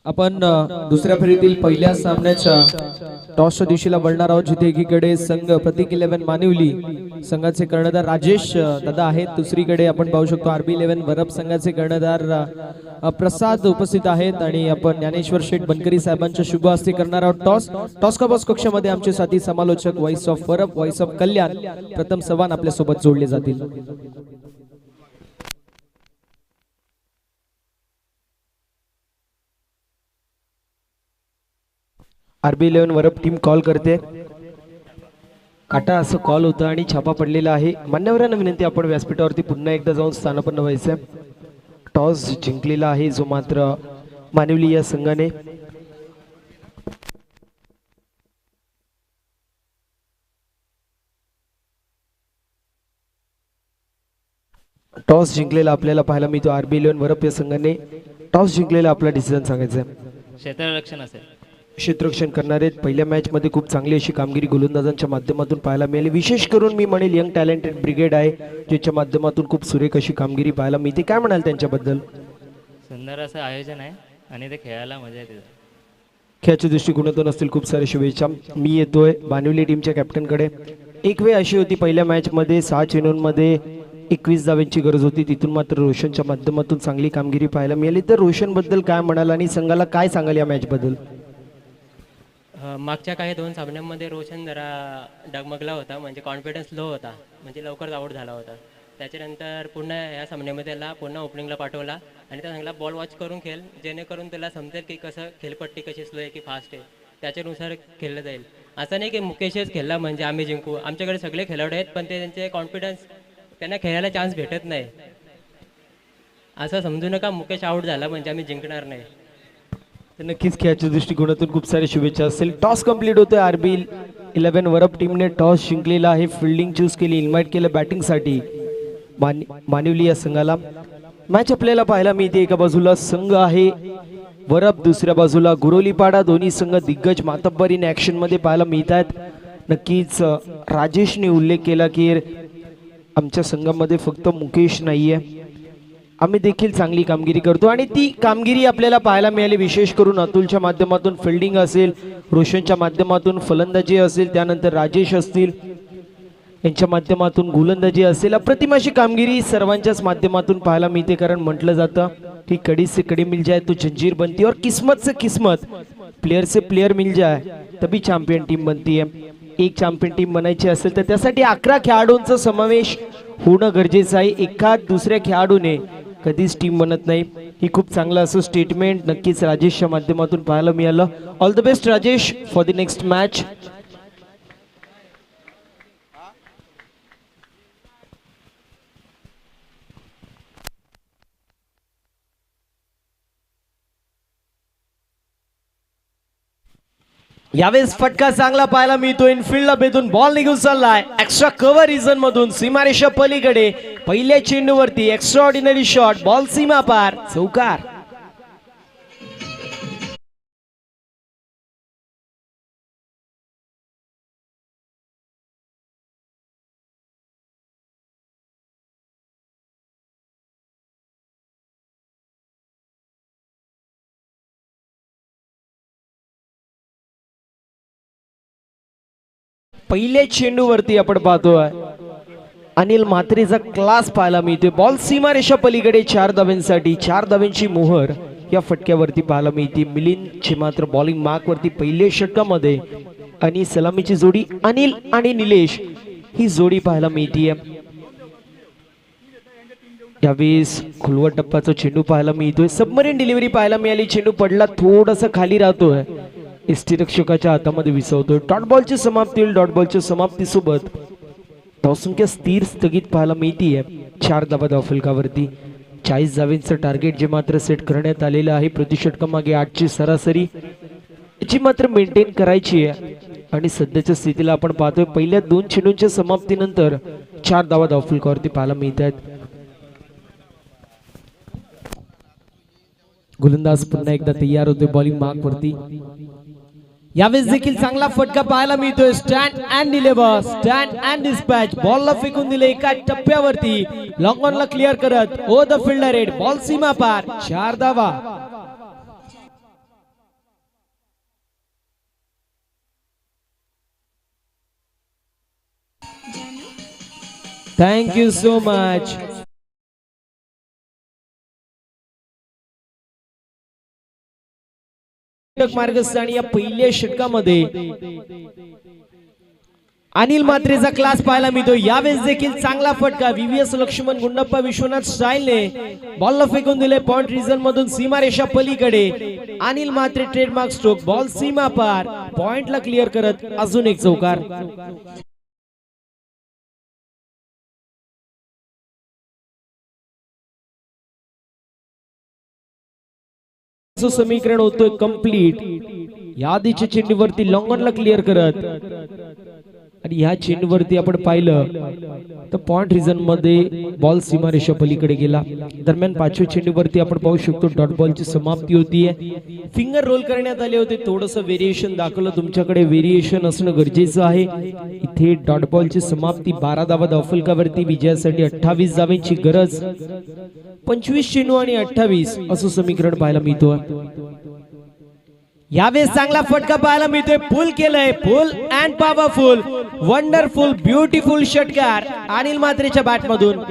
आपण दुसऱ्या फेरीतील पहिल्या सामन्याच्या टॉसच्या दिशेला वळणार आहोत, जिथे एकीकडे संघ प्रतीक 11 मानिवली संघाचे कर्णधार राजेश दादा आहेत. दुसरीकडे आपण पाहू शकतो RB11 वरप संघाचे कर्णधार प्रसाद उपस्थित आहेत आणि आपण ज्ञानेश्वर शेठ बनकरी साहेबांच्या शुभ हस्ते करणार आहोत टॉस का बॉस कक्षामध्ये आमचे साथी समालोचक voice of Varap, voice of Kalyan Pratham Chavan आपल्या सोबत जोडले जातील. RB11 वरप टीम कॉल करते. काटा असं कॉल होतं आणि छापा पडलेला आहे. मान्यवरांना विनंती, आपण व्यासपीठावरती पुन्हा एकदा जाऊन स्थानापन्न व्हायचं. टॉस जिंकलेला आहे जो मात्र मानिवली या संघाने. टॉस जिंकलेला आपल्याला पाहायला मिळतो RB11 वरप या संघाने. टॉस जिंकलेला आपला डिसिजन सांगायचा आहे. क्षेत्ररक्षण असेल. क्षेत्ररक्षण करणारे पहिल्या मॅच मध्ये खूप चांगली अशी कामगिरी गोलंदाजांच्या माध्यमातून पाहायला मिळाली. विशेष करून मी म्हणेल यंग टॅलेंटेड ब्रिगेड आहे, ज्याच्या माध्यमातून खूप सुरेख अशी कामगिरी पाहायला मिळते. काय म्हणाल त्यांच्याबद्दल? सुंदर असं आयोजन आहे आणि ते खेळायला मजा येते. खेळाच्या दृष्टिकोनातून असतील खूप सारे शुभेच्छा. मी येतोय बानिवली टीमच्या कॅप्टनकडे. एक वेळ अशी होती पहिल्या मॅच मध्ये 6 चेंडूंमध्ये 21 धावांची गरज होती, तिथून मात्र रोशनच्या माध्यमातून चांगली कामगिरी पाहायला मिळाली. तर रोशन बद्दल काय म्हणाल आणि संघाला काय सांगाल या मॅच बद्दल? मागच्या काही 2 सामन्यांमध्ये रोशन जरा डगमगला होता, म्हणजे कॉन्फिडन्स लो होता, म्हणजे लवकरच आऊट झाला होता. त्याच्यानंतर पुन्हा या सामन्यामध्ये त्याला पुन्हा ओपनिंगला पाठवला आणि त्या सांगला बॉल वॉच करून खेळ, जेणेकरून त्याला समजेल की कसं खेळपट्टी कशी स्लो आहे की फास्ट आहे, त्याच्यानुसार खेळलं जाईल. असं नाही की मुकेशच खेळला म्हणजे आम्ही जिंकू. आमच्याकडे सगळे खेळाडू आहेत, पण ते त्यांचे कॉन्फिडन्स, त्यांना खेळायला चान्स भेटत नाही. असं समजू नका मुकेश आऊट झाला म्हणजे आम्ही जिंकणार नाही. तर नक्कीच खेळाच्या दृष्टिकोनातून खूप सारे शुभेच्छा असतील. टॉस कंप्लीट होतोय. RB11 वरप टीमने टॉस जिंकलेला आहे. फिल्डिंग चूज केली, इन्व्हाइट केलं बॅटिंगसाठी मानिवली या संघाला. मॅच आपल्याला पाहायला मिळते, एका बाजूला संघ आहे वरप, दुसऱ्या बाजूला गुरोलीपाडा. दोन्ही संघ दिग्गज मातब्बर इन ऍक्शन मध्ये पाहायला मिळतात. नक्कीच राजेशने उल्लेख केला की आमच्या संघामध्ये फक्त मुकेश नाहीये, आम्ही देखील चांगली कामगिरी करतो आणि ती कामगिरी आपल्याला पाहायला मिळाली. विशेष करून अतुलच्या माध्यमातून फिल्डिंग असेल, रोशनच्या माध्यमातून फलंदाजी असेल, त्यानंतर राजेश असतील यांच्या माध्यमातून गोलंदाजी असेल. अप्रतिम अशी कामगिरी सर्वांच्याच माध्यमातून पाहायला मिळते. कारण म्हटलं जातं की कड़ी से कड़ी मिल जाए तो जंजीर बनती है और किस्मत से किस्मत, प्लेयर से प्लेयर मिल जाए तभी चॅम्पियन टीम बनती है. एक चॅम्पियन टीम बनायची असेल तर त्यासाठी 11 खेळाडूंचा समावेश होणं गरजेचं आहे. एखाद दुसऱ्या खेळाडूने कधीच टीम बनत नाही. ही खूप चांगलं असं स्टेटमेंट नक्कीच राजेशच्या माध्यमातून पाहायला मिळालं. All the best Rajesh for the next match. यावेळेस फटका चांगला पाहायला मिळतो. इनफिल्डला बेधून बॉल निघून चाललाय एक्स्ट्रा कव्हर रिजन मधून सीमारेषा पलीकडे. पहिल्या चेंडूवरती एक्स्ट्रा ऑर्डिनरी शॉट, बॉल सीमा पार, चौकार. पहिल्या चेंडूवरती आपण पाहतोय अनिल म्हात्रेचा क्लास पाहायला मिळतोय. बॉल सीमारेषा पलीकडे 4 धावांसाठी. 4 धावांची मोहर या फटक्यावरती पाहायला मिळते. मिलिंदची मात्र बॉलिंग मार्क वरती पहिल्या षटकामध्ये आणि सलामीची जोडी अनिल आणि निलेश ही जोडी पाहायला मिळते. यावेळेस खुलवट टप्प्याचा चेंडू पाहायला मिळतोय. सबमरीन डिलिव्हरी पाहायला मिळाली. चेंडू पडला, थोडासा खाली राहतोय, यष्टीरक्षकाच्या हातामध्ये विसवतोय. डॉट बॉलची समाप्ती होईल. डॉट बॉलच्या समाप्तीसोबत धावसंख्या स्थिर स्थगित पाहायला मिळतीये 4 धावा धावफलकावरती. 40 धावांचं टार्गेट जे मात्र सेट करण्यात आलेलं आहे. प्रति षटकामागे 8ची सरासरी याची मात्र मेंटेन करायची आहे आणि सध्याच्या स्थितीला आपण पाहतोय पहिल्या 2 चेंडूंच्या समाप्तीनंतर 4 धावा धावफलकावरती पाहायला मिळत आहेत. गोलंदाज पुन्हा एकदा तयार होतोय बॉलिंग मार्क वरती. यावेळेस देखील चांगला फटका पाहायला मिळतोय. Stand and deliver, stand and dispatch. बॉलला फेकून दिले एका टप्प्यावरती, लॉंग ऑनला क्लिअर करत ओ द फिल्डर रेड, बॉल सीमा पार, 4 धावा. Thank you so much. मार्गस्थानी या पहिल्या षटकामध्ये अनिल म्हात्रेचा क्लास पाहायला मिळतो. यावेळेस देखील चांगला फटका. VVS लक्ष्मण गुंडप्पा विश्वनाथ स्टाईलने बॉलला फेकून दिले पॉइंट रिजन मधून सीमारेषा पलीकडे. Anil Mhatre trademark stroke, ball सीमा पार, पॉइंटला क्लिअर करत अजून एक चौकार. असं समीकरण होतोय कंप्लीट. या आधीच्या चेंडूवरती लॉंग ऑनला क्लिअर करत आणि ह्या चेंडूवरती आपण पाहिलं तर पॉइंट रिजन मध्ये बॉल सीमारेषा पलीकडे गेला. दरम्यान पाचव्या चेंडूवरती आपण पाहू शकतो डॉट बॉलची समाप्ती होतीये. फिंगर रोल करण्यात आले होते. थोडंसं व्हेरिएशन दाखवलं. तुमच्याकडे व्हेरिएशन असणं गरजेचं आहे. इथे डॉट बॉलची समाप्ती 12 धावा धावफलकावरती. विजयासाठी 28 धावांची गरज. 25 चेंडू आणि 28 असं समीकरण पाहायला मिळतोय. यावेळेस चांगला फटका पाहायला मिळतोय. पुल केलंय. फुल अँड पॉवरफुल वंडरफुल ब्युटिफुल षटकार अनिल म्हात्रेच्या बॅट मधून.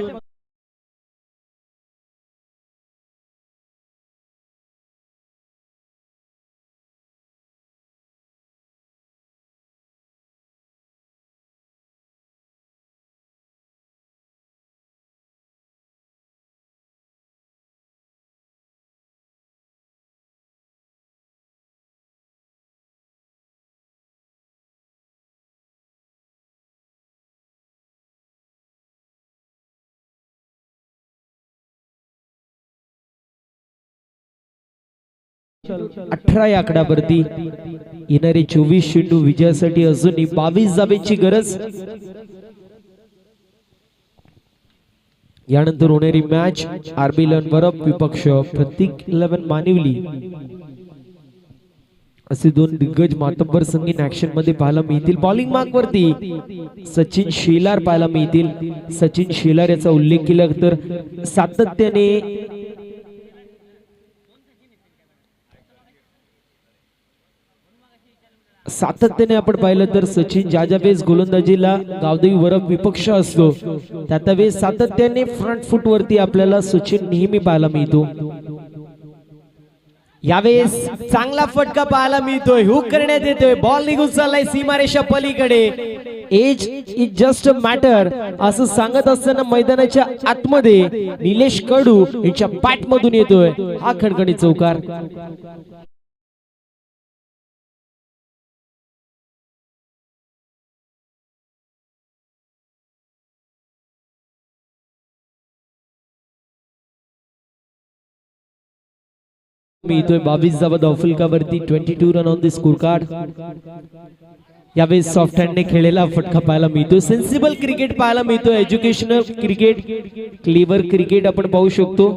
अठरा या आकड्यावरती येणारे 24 चेंडू विजयासाठी अजूनही 22 धावेची गरज. यानंतर होणारी मॅच आरबी वरप विपक्ष प्रतीक 11 मानिवली असे दोन दिग्गज मातब्बर संगीन ऍक्शन मध्ये पाहायला मिळतील. बॉलिंग मार्क वरती सचिन शेलार पाहायला मिळतील. सचिन शेलार याचा उल्लेख केला तर सातत्याने आपण पाहिलं तर सचिन ज्या वेळेस गोलंदाजीला गावदेवी वरप विपक्ष असतो त्या वेळेस सातत्याने फ्रंट फुट वरती आपल्याला सचिन नेहमी पाहायला मिळतो. यावेळेस चांगला फटका पाहायला मिळतोय. हुक करण्यात येतोय. बॉल निघून चाललाय सीमारेषा पलीकडे. Edge is just a matter असं सांगत असताना मैदानाच्या आतमध्ये निलेश कडू यांच्या बॅट मधून येतोय हा खणखणीत चौकार. मिळतोय 22 धावा धावफलकावरती. 22 run on the score card. यावेळेस सॉफ्ट हँडने खेळलेला फटका पाहायला मिळतो. सेन्सिबल क्रिकेट पाहायला मिळतो. एज्युकेशनल क्रिकेट क्लेवर क्रिकेट आपण पाहू शकतो.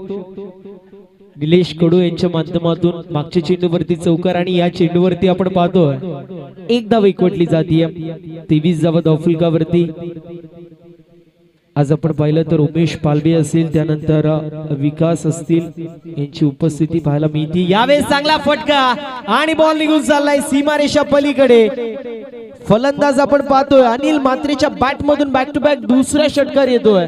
निलेश कडू यांच्या माध्यमातून मागच्या चेंडूवरती चौकार आणि या चेंडूवरती आपण पाहतोय एक धाव एकवटली जातीये. 23 धावा धावफलकावरती. आज आपण पाहिलं तर उमेश पालवे असेल त्यानंतर विकास असतील यांची उपस्थिती पाहायला मिळते. यावेळेस चांगला फटका आणि बॉल निघून चाललाय सीमारेषा पलीकडे. फलंदाज आपण पाहतोय अनिल म्हात्रेच्या बॅट मधून बॅक टू बॅक दुसरा षटकार येतोय.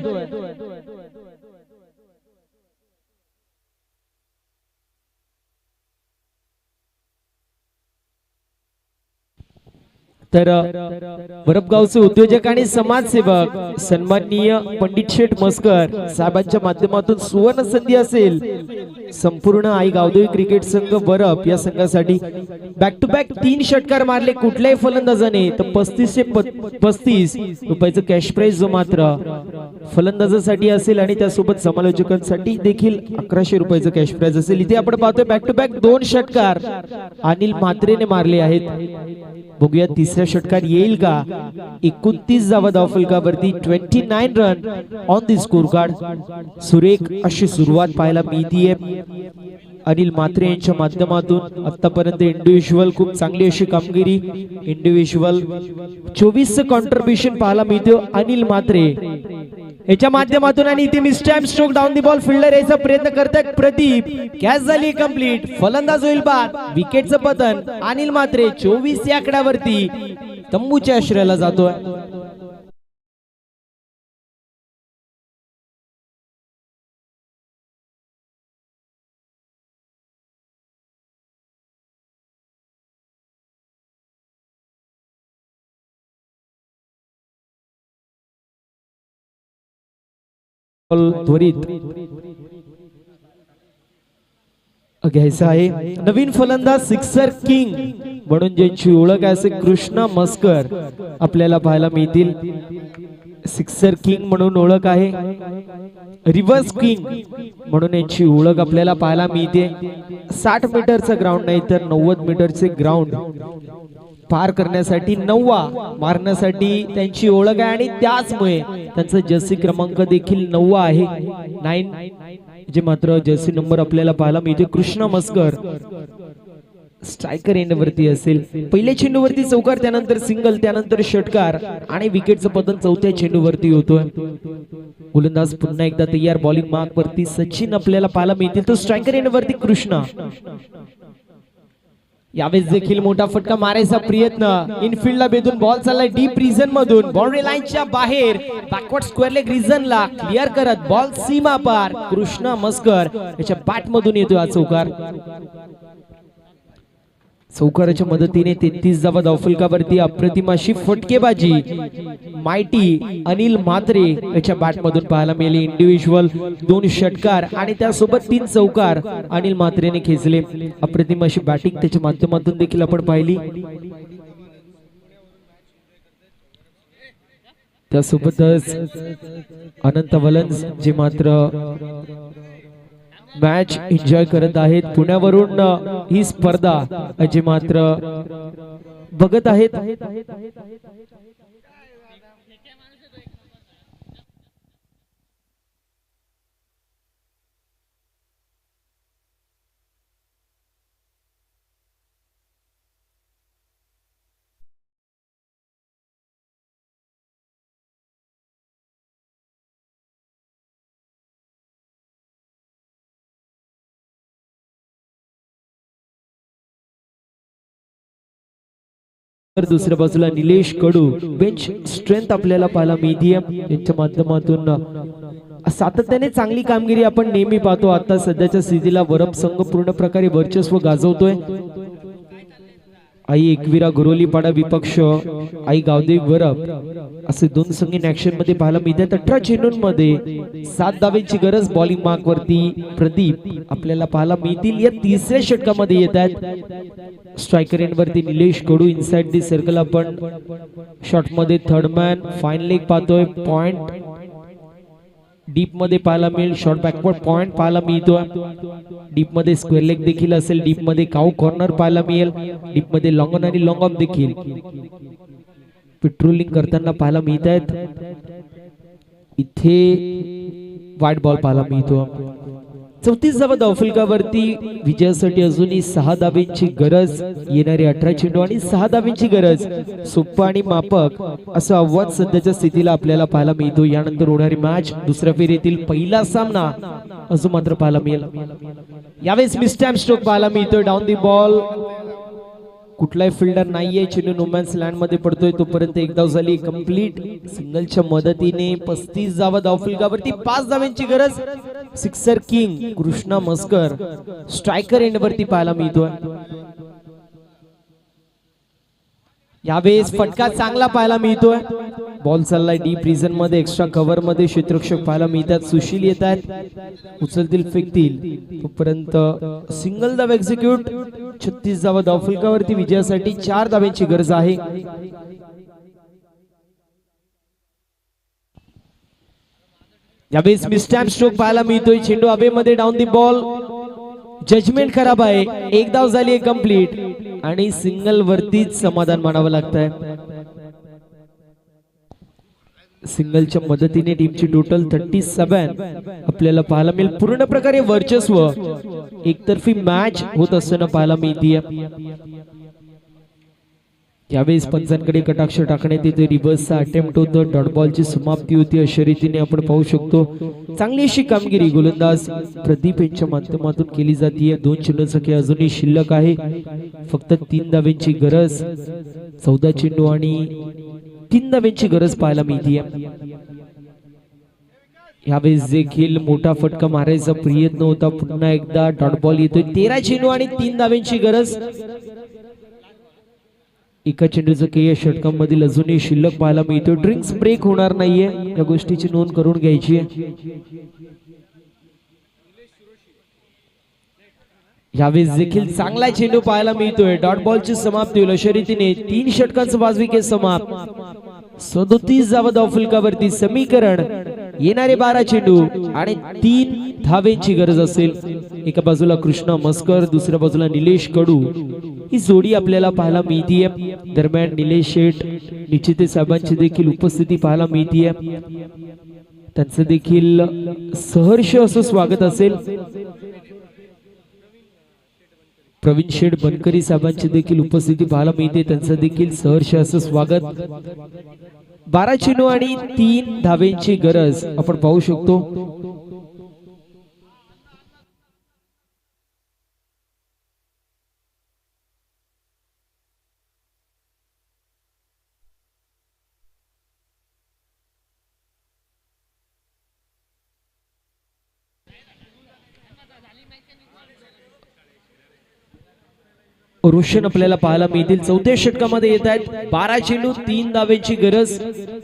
तर वरपगावचे उद्योजक आणि समाजसेवक सन्माननीय पंडित शेठ मस्कर साहेबांच्या माध्यमातून सुवर्ण संधी असेल संपूर्ण आई गावदेवी क्रिकेट संघ वरप या संघासाठी बॅक टू बॅक 3 षटकार मारले कुठल्याही फलंदाजाने तर 35 रुपयाचं कॅश प्राइज जो मात्र फलंदाजासाठी असेल आणि त्यासोबत समालोचकांसाठी देखील 1100 रुपयाचं कॅश प्राइज असेल. इथे आपण पाहतोय बॅक टू बॅक 2 षटकार अनिल म्हात्रेने मारले आहेत. बघूया तिसरा षटकार येईल का. 29 धावा धावफलकावरती. 29 run on the score card. सुरेख अशी सुरुवात पाहायला मिळतीये अनिल म्हात्रे यांच्या माध्यमातून. आतापर्यंत इंडिव्हिज्युअल खूप चांगली अशी कामगिरी. इंडिव्हिज्युअल 24 कॉन्ट्रीब्युशन पाहायला मिळतो अनिल म्हात्रे याच्या माध्यमातून. आणि इथे miss time stroke down the ball fielder यायचा प्रयत्न करतात प्रदीप. कॅच झाली कंप्लीट. फलंदाज होईल बाद. विकेटचं पतन. अनिल म्हात्रे 24 या आकड्यावरती तंबूच्या आश्रयाला जातोय. त्वरित घ्यायचा आहे. नवीन फलंदाज सिक्सर किंग म्हणून ज्यांची ओळख आहे असे कृष्णा मस्कर आपल्याला पाहायला मिळतील. सिक्सर किंग म्हणून ओळख आहे, रिव्हर्स किंग म्हणून यांची ओळख आपल्याला पाहायला मिळते. 60 मीटरचं ग्राउंड नाही तर 90 मीटरचे ग्राउंड पार करण्यासाठी 9 मारण्यासाठी त्यांची ओळख आहे आणि त्याचमुळे त्यांचा जर्सी क्रमांक देखील 9 आहे. 9 जे मात्र जर्सी नंबर आपल्याला पाहायला मिळते. कृष्णा मस्कर स्ट्रायकर एंड वरती असेल. पहिल्या चेंडूवरती चौकार, त्यानंतर सिंगल, त्यानंतर षटकार आणि विकेटचं पतन चौथ्या चेंडूवरती होतोय. गोलंदाज पुन्हा एकदा तयार. बॉलिंग मार्क वरती सचिन आपल्याला पाहायला मिळतील. तो स्ट्रायकर एंड वरती कृष्णा. यावेळेस देखील मोठा फटका मारायचा प्रयत्न. इनफिल्डला बेधून बॉल चाललाय डीप रिजन मधून, बाउंड्री लाईनच्या बाहेर बॅकवर्ड स्क्वेअर लेग रिजनला क्लिअर करत बॉल सीमा पार. कृष्णा मस्कर याच्या बॅट मधून येतोय हा चौकार. चौकाराच्या मदतीने 33 धावा धावफलकावरती. अप्रतिम अशी फटकेबाजी माइटी अनिल म्हात्रे याच्या बॅट मधून पाहायला मिळाली. इंडिव्हिज्युअल 2 षटकार आणि त्यासोबत 3 चौकार अनिल म्हात्रेने खेचले. अप्रतिम अशी बॅटिंग त्याच्या माध्यमातून देखील आपण पाहिली. त्यासोबतच अनंत वलन्स जे मात्र मॅच एन्जॉय करत आहेत. पुण्यावरून ही स्पर्धा जे मात्र बघत आहेत. तर दुसऱ्या बाजूला निलेश कडू बेंच स्ट्रेंथ आपल्याला पाहायला मिळते. यांच्या माध्यमातून सातत्याने चांगली कामगिरी आपण नेहमी पाहतो. आता सध्याच्या स्थितीला वरप संघ पूर्ण प्रकारे वर्चस्व गाजवतोय. आई एकविरा गुरोलीपाडा विपक्ष आई गावदेव वरप असे 2 संघ इन ऍक्शन मध्ये पाहायला मिळतात. 18 चेंडूंमध्ये 7 धावेची गरज. बॉलिंग मार्क वरती प्रदीप आपल्याला पाहायला मिळतील. या तिसऱ्या षटकामध्ये येत आहेत. स्ट्रायकर एंड वरती निलेश कडू. इनसाइड दी सर्कल आपण शॉट मध्ये थर्ड मॅन फाईन लेग पाहतोय. पॉइंट डीप मध्ये पाहायला मिळेल. शॉर्ट बॅकवर्ड पॉइंट पाहायला मिळतो. डीप मध्ये स्क्वेअर लेग देखील असेल. डीप मध्ये काऊ कॉर्नर पाहायला मिळेल. डीप मध्ये लॉंग ऑन आणि लॉंग ऑफ देखील पेट्रोलिंग करताना पाहायला मिळत आहेत. इथे वाईड बॉल पाहायला मिळतो. 34 धावा धावफलकावरती. विजयासाठी अजूनही 6 धावेची गरज. येणारे 18 चेंडू आणि 6 धावेची गरज. सोप्पा आणि मापक असं आव्हान सध्याच्या स्थितीला आपल्याला पाहायला मिळतो. यानंतर होणारी मॅच दुसऱ्या फेरीतील पहिला सामना अजून मात्र पाहायला मिळेल. यावेळेस मिस्टॅम्प स्ट्रोक पाहायला मिळतोय. Down the ball. कुठलाही फिल्डर नाहीये. चेंडू नोमॅन्स लँड मध्ये पडतोय. तोपर्यंत एक धाव झाली कंप्लीट. सिंगलच्या मदतीने 35 धावा धावफलकावरती. 5 धावांची गरज. Sixer king Krishna Maskar striker end वरती पाहायला मिळतोय. यावेळेस फटका चांगला पाहायला मिळतोय. बॉल चाललाय डीप रिजन मध्ये. एक्स्ट्रा कव्हर मध्ये क्षेत्ररक्षक पाहायला मिळतात. सुशील येत आहेत. उचलतील फेकतील. तोपर्यंत सिंगल धाव एक्झिक्यूट. 36 धावा धावफलकावरती. विजयासाठी 4 धावांची गरज आहे. यावेळेस मिस्टॅम्प स्ट्रोक पाहायला मिळतोय. चेंडू हवेमध्ये. Down the ball. जजमेंट खराब आहे. 1 धाव झाली कंप्लीट आणि सिंगल वरतीच समाधान मानावं लागतंय. सिंगलच्या मदतीने टीमची टोटल 37 आपल्याला पाहायला मिळेल. पूर्ण प्रकारे वर्चस्व एकतर्फी मॅच होत असताना पाहायला मिळते. यावेळेस पंचांकडे कटाक्ष टाकण्यात येते. रिव्हर्सचा अटेम्प्ट होतं. डॉट बॉलची समाप्ती होती. अशा रीतीने आपण पाहू शकतो. चांगली अशी कामगिरी गोलंदाज प्रदीप यांच्या माध्यमातून केली जाते. 2 चेंडूंचा खेळ अजूनही शिल्लक आहे. फक्त 3 धावांची गरज. 14 चेंडू आणि 3 धावांची गरज पाहायला मिळते. यावेळेस देखील मोठा फटका मारायचा प्रयत्न होता. पुन्हा एकदा डॉट बॉल येतोय. 13 चेंडू आणि 3 धावांची गरज. एका चेंडूचं के या षटकांमधील अजूनही शिल्लक पाहायला मिळतो. ड्रिंक्स ब्रेक होणार नाहीये. या गोष्टीची नोंद करून घ्यायची आहे. यावेळेस देखील चांगला चेंडू पाहायला मिळतोय. डॉट बॉलची समाप्ती होईल. अशा रीतीने 3 षटकांचं 5 विकेट समाप्त. 37 धावा धावफलकावरती समीकरण येणारे 12 चेंडू आणि 3 धावेंची गरज असेल। एका बाजूला कृष्णा मस्कर, दुसऱ्या बाजूला निलेश कडू ही जोडी आपल्याला पाहायला मिळतीये। दरम्यान निलेश शेठ निश्चिते साहेबांची देखील उपस्थिती पाहायला मिळतीये, त्यांचं देखील सहर्ष असं स्वागत असेल। प्रवीण शेठ बनकरी साहेबांची देखील उपस्थिती पाहायला मिळते, त्यांचं देखील सहर्ष असं स्वागत। 12 चेंडू आणि 3 धावेंची गरज आपण पाहू शकतो। रोशन आपल्याला पाहायला मिळतील, चौथ्या षटकामध्ये येत आहेत। 12 चेंडू 3 धावेंची गरज,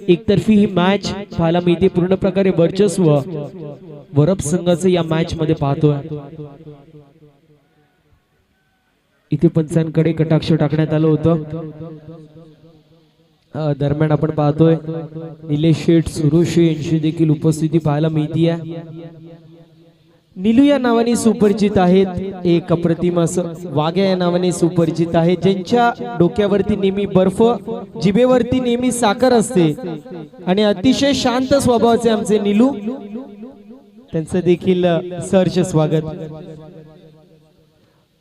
एकतर्फी ही मॅच पाहायला मिळते। पूर्ण प्रकारे वर्चस्व वरप संघाचं या मॅच मध्ये पाहतोय। इथे पंचांकडे कटाक्ष टाकण्यात आलं होतं। दरम्यान आपण पाहतोय निलेश शेठ सुरोशे यांची देखील उपस्थिती पाहायला मिळतीये। निलू या नावाने सुपरिचित आहेत, एक अप्रतिम असं वाघ्या या नावाने सुपरिचित आहेत, ज्यांच्या डोक्यावरती नेहमी बर्फ, जिभेवरती नेहमी साखर असते आणि अतिशय शांत स्वभावाचे आमचे निलू, त्यांचं देखील सहर्ष स्वागत।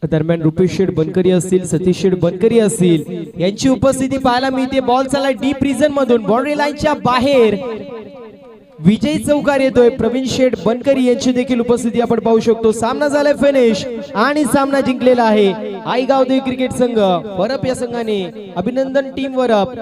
दरम्यान रुपेश शेठ बनकरी असतील, सतीश शेठ बनकरी असतील, यांची उपस्थिती पाहायला मिळते। बॉल चालला डीप रिजन मधून बाउंड्री लाईनच्या बाहेर, विजय चौकार येतोय। प्रवीण शेठ बनकरी यांची देखील उपस्थिती आपण पाहू शकतो। सामना झालाय फिनिश आणि सामना जिंकलेला आहे आईगाव देव क्रिकेट संघ। वरप या संघाने अभिनंदन टीम वरप।